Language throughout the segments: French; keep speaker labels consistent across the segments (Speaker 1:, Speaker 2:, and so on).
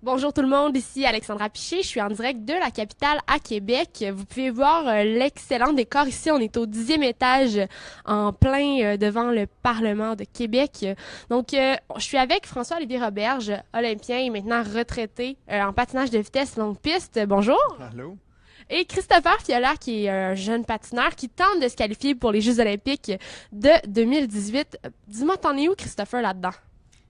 Speaker 1: Bonjour tout le monde, ici Alexandra Piché, je suis en direct de la capitale à Québec. Vous pouvez voir l'excellent décor ici, on est au 10e étage en plein devant le Parlement de Québec. Je suis avec François-Olivier Roberge, olympien et maintenant retraité en patinage de vitesse longue piste. Bonjour!
Speaker 2: Allô?
Speaker 1: Et Christopher Fiolard, qui est un jeune patineur qui tente de se qualifier pour les Jeux olympiques de 2018. Dis-moi, t'en es où, Christopher, là-dedans?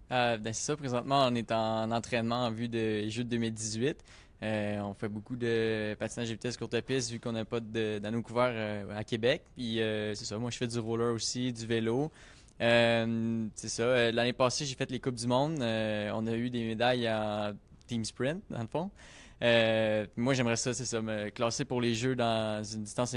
Speaker 3: C'est ça, présentement, on est en entraînement en vue des Jeux de 2018. On fait beaucoup de patinage de vitesse courte piste vu qu'on n'a pas d'anneau couvert à Québec. Puis c'est ça, moi je fais du roller aussi, du vélo. C'est ça, l'année passée j'ai fait les Coupes du Monde. On a eu des médailles en team sprint, dans le fond. Moi j'aimerais ça, c'est ça, me classer pour les Jeux dans une distance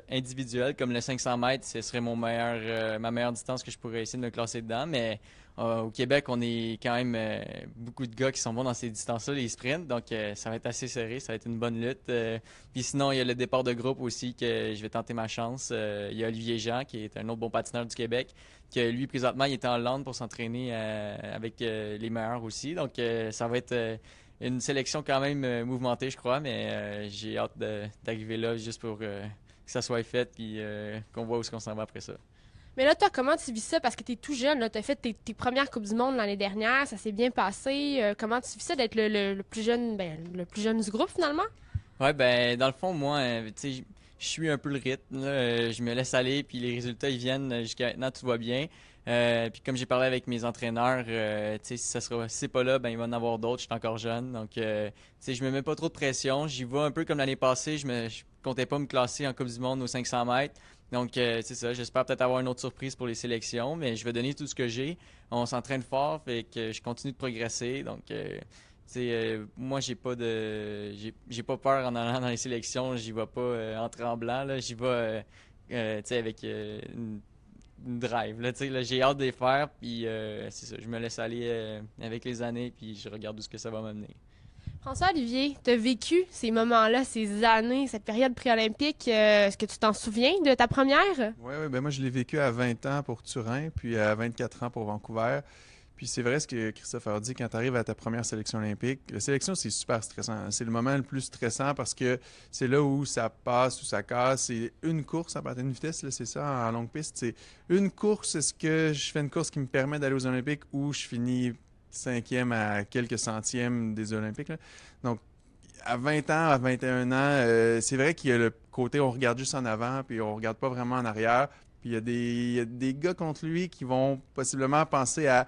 Speaker 3: individuelle comme le 500 mètres, ce serait ma meilleure distance que je pourrais essayer de me classer dedans. Mais au Québec, on est quand même beaucoup de gars qui sont bons dans ces distances-là, les sprints. Donc, ça va être assez serré. Ça va être une bonne lutte. Puis sinon, il y a le départ de groupe aussi que je vais tenter ma chance. Il y a Olivier Jean, qui est un autre bon patineur du Québec, que lui, présentement, il est en Hollande pour s'entraîner avec les meilleurs aussi. Donc, ça va être une sélection quand même mouvementée, je crois. Mais j'ai hâte d'arriver là juste pour que ça soit fait puis qu'on voit où est-ce qu'on s'en va après ça.
Speaker 1: Mais là, toi, comment tu vis ça? Parce que t'es tout jeune, là. T'as fait tes premières Coupes du Monde l'année dernière, ça s'est bien passé. Comment tu vis ça d'être le plus jeune, le plus jeune du groupe, finalement?
Speaker 3: Ouais, ben, dans le fond, moi, tu sais, je suis un peu le rythme, là. Je me laisse aller, puis les résultats, ils viennent. Jusqu'à maintenant, tout va bien. Puis comme j'ai parlé avec mes entraîneurs, tu sais, si c'est pas là, ben, il va en avoir d'autres. Je suis encore jeune. Donc, tu sais, je me mets pas trop de pression. J'y vais un peu comme l'année passée. Je comptais pas me classer en Coupe du Monde aux 500 mètres. Donc, c'est ça. J'espère peut-être avoir une autre surprise pour les sélections, mais je vais donner tout ce que j'ai. On s'entraîne fort, fait que je continue de progresser. Donc, moi, j'ai pas peur en allant dans les sélections. J'y vais pas en tremblant. Là. J'y vais tu sais, avec une drive. Là, tu sais, là, j'ai hâte de les faire. Puis c'est ça. Je me laisse aller avec les années. Puis je regarde où ce que ça va m'amener.
Speaker 1: François-Olivier, t'as vécu ces moments-là, ces années, cette période pré-olympique. Est-ce que tu t'en souviens de ta première?
Speaker 2: Oui, oui, ben moi je l'ai vécu à 20 ans pour Turin, puis à 24 ans pour Vancouver. Puis c'est vrai ce que Christopher dit, quand tu arrives à ta première sélection olympique, la sélection c'est super stressant. C'est le moment le plus stressant parce que c'est là où ça passe, où ça casse. C'est une course à patin de vitesse, là, c'est ça, en longue piste. C'est une course, est-ce que je fais une course qui me permet d'aller aux Olympiques ou je finis cinquième à quelques centièmes des Olympiques, là. Donc, à 20 ans, à 21 ans, c'est vrai qu'il y a le côté on regarde juste en avant, puis on regarde pas vraiment en arrière. Puis il y a des gars contre lui qui vont possiblement penser à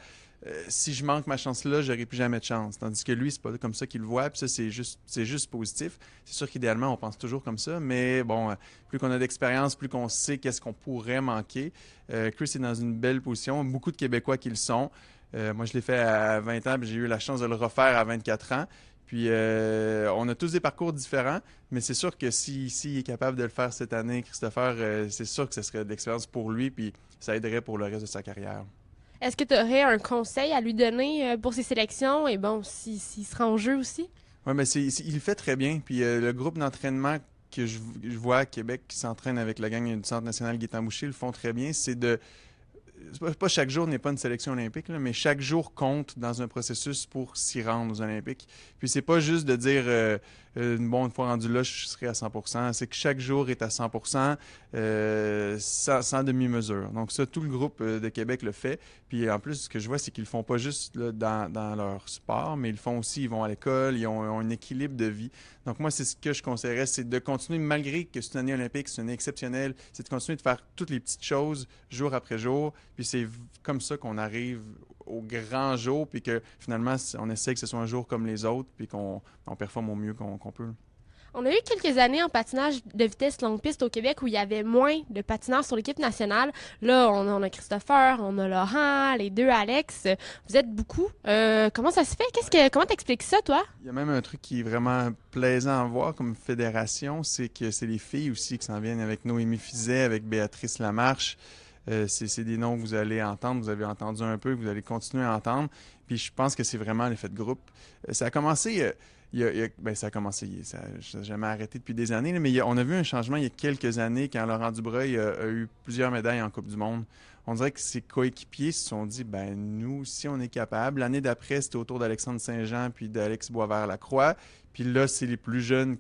Speaker 2: si je manque ma chance là, j'aurai plus jamais de chance. Tandis que lui, c'est pas comme ça qu'il le voit, puis ça, c'est juste positif. C'est sûr qu'idéalement, on pense toujours comme ça, mais bon, plus qu'on a d'expérience, plus qu'on sait qu'est-ce qu'on pourrait manquer. Chris est dans une belle position, beaucoup de Québécois qui le sont. Moi, je l'ai fait à 20 ans, puis j'ai eu la chance de le refaire à 24 ans. Puis, on a tous des parcours différents, mais c'est sûr que s'il est capable de le faire cette année, Christopher, c'est sûr que ce serait de l'expérience pour lui, puis ça aiderait pour le reste de sa carrière.
Speaker 1: Est-ce que tu aurais un conseil à lui donner pour ses sélections? Et bon, s'il sera en jeu aussi?
Speaker 2: Oui, mais il le fait très bien. Puis, le groupe d'entraînement que je vois à Québec qui s'entraîne avec la gang du Centre national Gaétan Boucher le font très bien. Pas chaque jour n'est pas une sélection olympique, là, mais chaque jour compte dans un processus pour s'y rendre aux Olympiques. Puis c'est pas juste de dire bon, une fois rendu là, je serai à 100%. C'est que chaque jour est à 100%, sans demi-mesure. Donc ça, tout le groupe de Québec le fait. Puis en plus, ce que je vois, c'est qu'ils le font pas juste là, dans leur sport, mais ils le font aussi, ils vont à l'école, ils ont un équilibre de vie. Donc moi, c'est ce que je conseillerais, c'est de continuer, malgré que c'est une année olympique, c'est une année exceptionnelle, c'est de continuer de faire toutes les petites choses jour après jour. Puis c'est comme ça qu'on arrive au grand jour, puis que finalement, on essaie que ce soit un jour comme les autres, puis qu'on performe au mieux qu'on peut.
Speaker 1: On a eu quelques années en patinage de vitesse longue piste au Québec où il y avait moins de patineurs sur l'équipe nationale. Là, on a Christopher, on a Laurent, les deux Alex. Vous êtes beaucoup. Comment ça se fait? Comment t'expliques ça, toi?
Speaker 2: Il y a même un truc qui est vraiment plaisant à voir comme fédération, c'est que c'est les filles aussi qui s'en viennent avec Noémie Fizet, avec Béatrice Lamarche. C'est des noms que vous allez entendre, vous avez entendu un peu, que vous allez continuer à entendre. Puis je pense que c'est vraiment l'effet de groupe. Ça a commencé, ben ça a commencé, ça n'a jamais arrêté depuis des années, là, mais on a vu un changement il y a quelques années quand Laurent Dubreuil a eu plusieurs médailles en Coupe du Monde. on dirait que ses coéquipiers se sont dit, ben nous, si on est capable. L'année d'après, c'était autour d'Alexandre Saint-Jean puis d'Alex Boisvert-Lacroix. Puis là, c'est les plus jeunes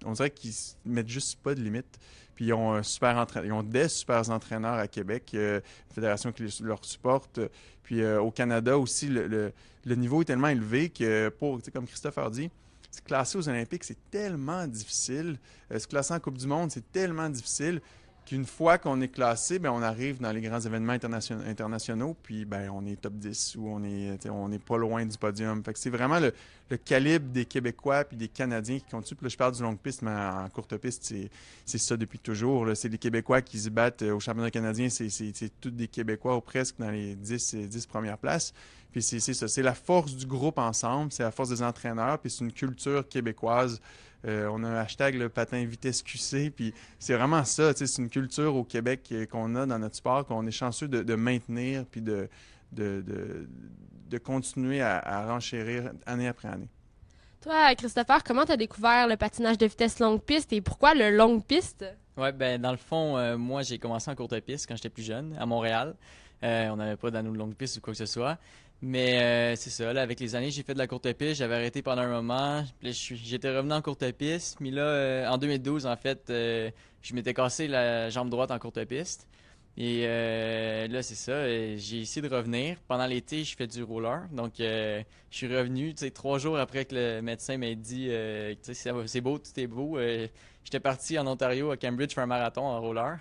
Speaker 2: on dirait qu'ils mettent juste pas de limite. Puis ils ont, ils ont des super entraîneurs à Québec, une fédération qui leur supporte. Puis au Canada aussi, le niveau est tellement élevé que comme Christophe a dit, se classer aux Olympiques, c'est tellement difficile. Se classer en Coupe du Monde, c'est tellement difficile qu'une fois qu'on est classé, ben, on arrive dans les grands événements internationaux, puis ben, on est top 10 ou on est pas loin du podium. Fait que c'est vraiment le calibre des Québécois puis des Canadiens qui continuent. Puis là, je parle du longue piste, mais en courte piste, c'est ça depuis toujours. Là. C'est les Québécois qui se battent au championnat canadien. C'est tous des Québécois ou presque dans les 10 premières places. Puis c'est ça. C'est la force du groupe ensemble, c'est la force des entraîneurs, puis c'est une culture québécoise. On a un hashtag le patin vitesse QC, puis c'est vraiment ça. C'est une culture au Québec qu'on a dans notre sport, qu'on est chanceux de maintenir, puis de continuer à renchérir année après année.
Speaker 1: Toi, Christopher, comment tu as découvert le patinage de vitesse longue piste et pourquoi le longue piste?
Speaker 3: Ouais, ben dans le fond, moi j'ai commencé en courte piste quand j'étais plus jeune, à Montréal. On n'avait pas d'anneau de longue piste ou quoi que ce soit. Mais c'est ça, là, avec les années, j'ai fait de la courte piste, j'avais arrêté pendant un moment, puis là, j'étais revenu en courte piste, mais là, en 2012, en fait, je m'étais cassé la jambe droite en courte piste. Et là, c'est ça, j'ai essayé de revenir. Pendant l'été, je fais du roller, donc je suis revenu, tu sais, 3 jours après que le médecin m'a dit, tu sais, c'est beau, tout est beau. J'étais parti en Ontario, à Cambridge, faire un marathon en roller.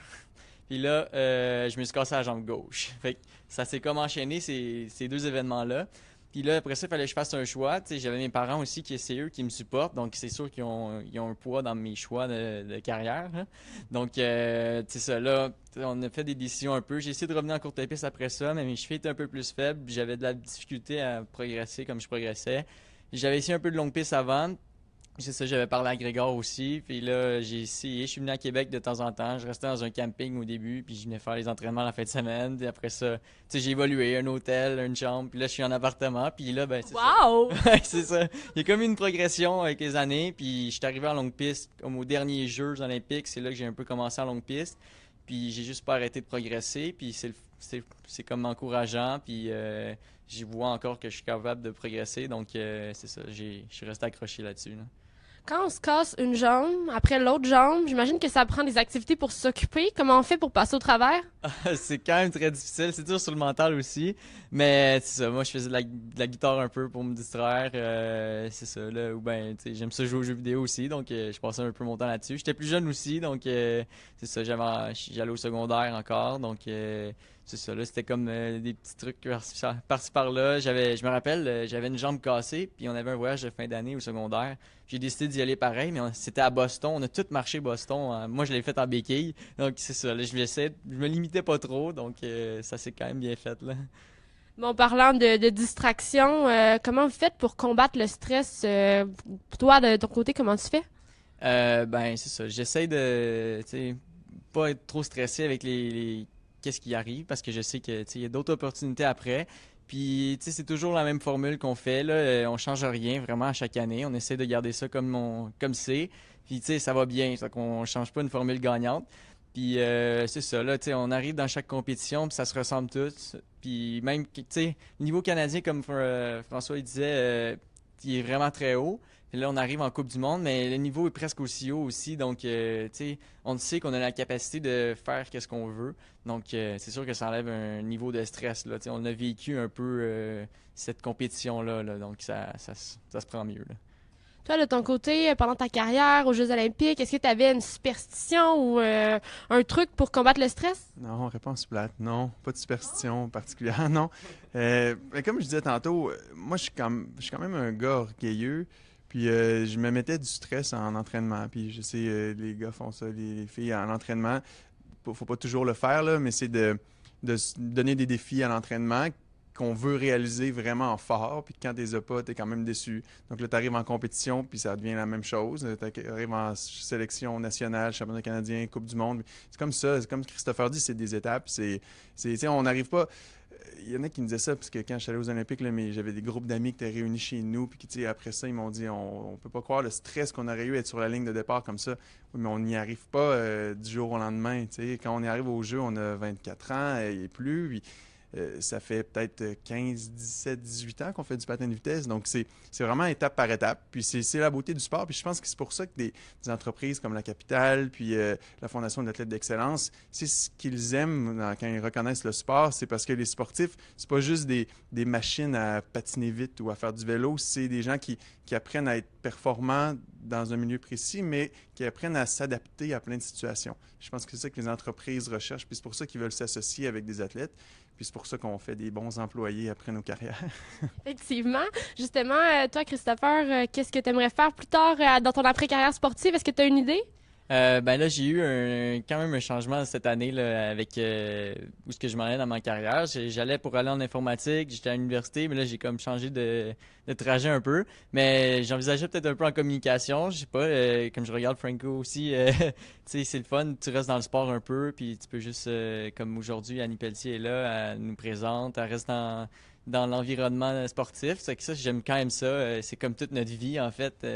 Speaker 3: Puis là, je me suis cassé la jambe gauche. Fait que ça s'est comme enchaîné ces deux événements-là. Puis là, après ça, il fallait que je fasse un choix. Tu sais, j'avais mes parents aussi c'est eux qui me supportent. Donc, c'est sûr qu'ils ont un poids dans mes choix de carrière. Hein. Donc, tu sais ça, là, on a fait des décisions un peu. J'ai essayé de revenir en courte piste après ça, mais mes chevilles étaient un peu plus faibles. J'avais de la difficulté à progresser comme je progressais. J'avais essayé un peu de longue piste avant. C'est ça, j'avais parlé à Grégor aussi. Puis là, j'ai essayé. Je suis venu à Québec de temps en temps. Je restais dans un camping au début. Puis je venais faire les entraînements la fin de semaine. Puis après ça, tu sais, j'ai évolué. Un hôtel, une chambre. Puis là, je suis en appartement. Puis là, ben, c'est
Speaker 1: wow!
Speaker 3: ça. Ouais, c'est ça. Il y a comme une progression avec les années. Puis je suis arrivé en longue piste. Comme aux derniers Jeux olympiques, c'est là que j'ai un peu commencé en longue piste. Puis j'ai juste pas arrêté de progresser. Puis c'est comme encourageant. Puis j'y vois encore que je suis capable de progresser. Donc c'est ça. Je suis resté accroché là-dessus. Là.
Speaker 1: Quand on se casse une jambe, après l'autre jambe, j'imagine que ça prend des activités pour s'occuper. Comment on fait pour passer au travers?
Speaker 3: C'est quand même très difficile. C'est dur sur le mental aussi. Mais c'est ça. Moi, je faisais de la guitare un peu pour me distraire. C'est ça. Là, ou ben, j'aime ça jouer aux jeux vidéo aussi. Donc, je passais un peu mon temps là-dessus. J'étais plus jeune aussi. Donc, c'est ça. J'allais au secondaire encore. Donc, c'est ça. Là, c'était comme des petits trucs par-ci par-là. Je me rappelle, j'avais une jambe cassée. Puis, on avait un voyage de fin d'année au secondaire. J'ai décidé d'y aller pareil, mais c'était à Boston. On a tout marché Boston. Moi, je l'ai fait en béquille. Donc, c'est ça. Là, je me limitais pas trop. Donc, ça s'est quand même bien fait, là.
Speaker 1: Bon, parlant de distraction, comment vous faites pour combattre le stress? Toi, de ton côté, comment tu fais?
Speaker 3: Ben, c'est ça. J'essaie de, tu sais, pas être trop stressé avec qu'est-ce qui arrive parce que je sais que, tu sais, il y a d'autres opportunités après. Puis, tu sais, c'est toujours la même formule qu'on fait, là. On change rien vraiment à chaque année. On essaie de garder ça comme c'est. Puis, tu sais, ça va bien. C'est qu'on change pas une formule gagnante. Puis, c'est ça, là, tu sais, on arrive dans chaque compétition, puis ça se ressemble tous. Puis, même, tu sais, niveau canadien, comme François il disait, il est vraiment très haut. Puis là, on arrive en Coupe du Monde, mais le niveau est presque aussi haut aussi. Donc, tu sais, on sait qu'on a la capacité de faire ce qu'on veut. Donc, c'est sûr que ça enlève un niveau de stress. Là. Tu sais, on a vécu un peu cette compétition-là. Là, donc, ça se prend mieux. Là.
Speaker 1: Toi, de ton côté, pendant ta carrière aux Jeux olympiques, est-ce que tu avais une superstition ou un truc pour combattre le stress?
Speaker 2: Non, réponse plate. Non, pas de superstition particulière, non. Mais comme je disais tantôt, moi, je suis quand même un gars orgueilleux. Puis je me mettais du stress en entraînement. Puis je sais, les gars font ça, les filles en entraînement. Faut pas toujours le faire, là, mais c'est de se donner des défis à l'entraînement qu'on veut réaliser vraiment fort, puis quand tu les as pas, tu es quand même déçu. Donc là, tu arrives en compétition, puis ça devient la même chose. Tu arrives en sélection nationale, championnat canadien, Coupe du monde. C'est comme ça, c'est comme Christopher dit, c'est des étapes. On n'arrive pas... il y en a qui me disaient ça, parce que quand je suis allé aux Olympiques, là, mais j'avais des groupes d'amis qui étaient réunis chez nous, puis qui, après ça, ils m'ont dit, on peut pas croire le stress qu'on aurait eu à être sur la ligne de départ comme ça. Oui, mais on n'y arrive pas du jour au lendemain. T'sais. Quand on y arrive au jeu, on a 24 ans et plus, puis ça fait peut-être 15, 17, 18 ans qu'on fait du patin de vitesse. Donc, c'est vraiment étape par étape. Puis, c'est la beauté du sport. Puis, je pense que c'est pour ça que des entreprises comme la Capitale, puis la Fondation de l'athlète d'excellence, c'est ce qu'ils aiment quand ils reconnaissent le sport. C'est parce que les sportifs, c'est pas juste des machines à patiner vite ou à faire du vélo. C'est des gens qui apprennent à être performants dans un milieu précis, mais qui apprennent à s'adapter à plein de situations. Je pense que c'est ça que les entreprises recherchent. Puis, c'est pour ça qu'ils veulent s'associer avec des athlètes. Puis c'est pour ça qu'on fait des bons employés après nos carrières.
Speaker 1: Effectivement. Justement, toi, Christopher, qu'est-ce que tu aimerais faire plus tard dans ton après-carrière sportive? Est-ce que tu as une idée?
Speaker 3: Ben là, j'ai eu quand même un changement cette année là, avec où ce que je m'en allais dans ma carrière. J'allais pour aller en informatique, j'étais à l'université, mais là j'ai comme changé de trajet un peu. Mais j'envisageais peut-être un peu en communication. Je sais pas, comme je regarde Franco aussi, tu sais, c'est le fun. Tu restes dans le sport un peu, puis tu peux juste, comme aujourd'hui, Annie Pelletier est là, elle nous présente, elle reste dans l'environnement sportif. C'est que ça, j'aime quand même ça. C'est comme toute notre vie, en fait.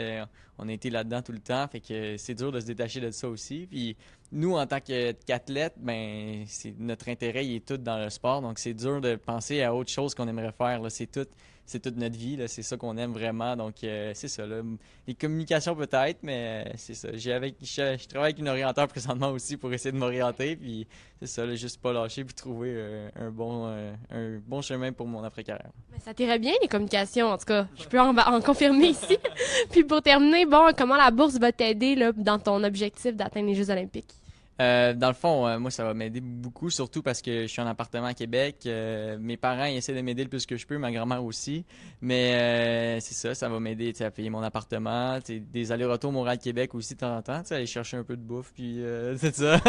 Speaker 3: On a été là-dedans tout le temps. Fait que c'est dur de se détacher de ça aussi. Puis nous, en tant qu'athlètes, ben, notre intérêt, il est tout dans le sport. Donc, c'est dur de penser à autre chose qu'on aimerait faire. Là. C'est toute notre vie. Là. C'est ça qu'on aime vraiment. Donc, c'est ça. Là. Les communications peut-être, mais c'est ça. Je travaille avec une orienteur présentement aussi pour essayer de m'orienter. Puis c'est ça, là, juste pas lâcher puis trouver un bon chemin pour mon après-carrière.
Speaker 1: Mais ça t'irait bien, les communications, en tout cas. Je peux en confirmer ici. Puis pour terminer, bon, comment la bourse va t'aider là, dans ton objectif d'atteindre les Jeux olympiques?
Speaker 3: Dans le fond, moi, ça va m'aider beaucoup, surtout parce que je suis en appartement à Québec. Mes parents, ils essaient de m'aider le plus que je peux, ma grand-mère aussi. Mais c'est ça va m'aider à payer mon appartement, des allers-retours Montréal-Québec aussi de temps en temps, aller chercher un peu de bouffe, puis c'est ça.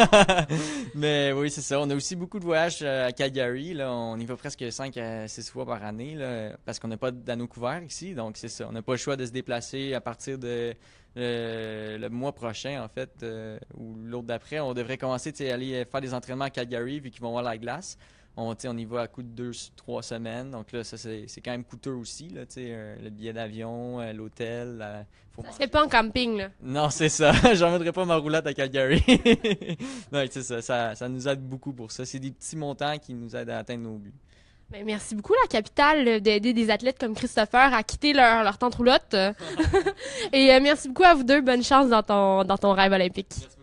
Speaker 3: Mais oui, c'est ça. On a aussi beaucoup de voyages à Calgary. Là. On y va presque 5 à 6 fois par année là, parce qu'on n'a pas d'anneaux couverts ici. Donc, c'est ça. On n'a pas le choix de se déplacer à partir de le mois prochain, en fait, ou l'autre d'après. On devrait commencer à aller faire des entraînements à Calgary vu qu'ils vont voir la glace. On y va à coup de 2-3 semaines. Donc là, ça, c'est quand même coûteux aussi, là, le billet d'avion, l'hôtel.
Speaker 1: Ça se fait pas en camping, là.
Speaker 3: Non, c'est ça. J'emmènerai pas ma roulette à Calgary. Non, c'est ça. Ça nous aide beaucoup pour ça. C'est des petits montants qui nous aident à atteindre nos buts.
Speaker 1: Ben, merci beaucoup, la Capitale, d'aider des athlètes comme Christopher à quitter leur tente roulotte. Et merci beaucoup à vous deux. Bonne chance dans ton rêve olympique.
Speaker 3: Merci.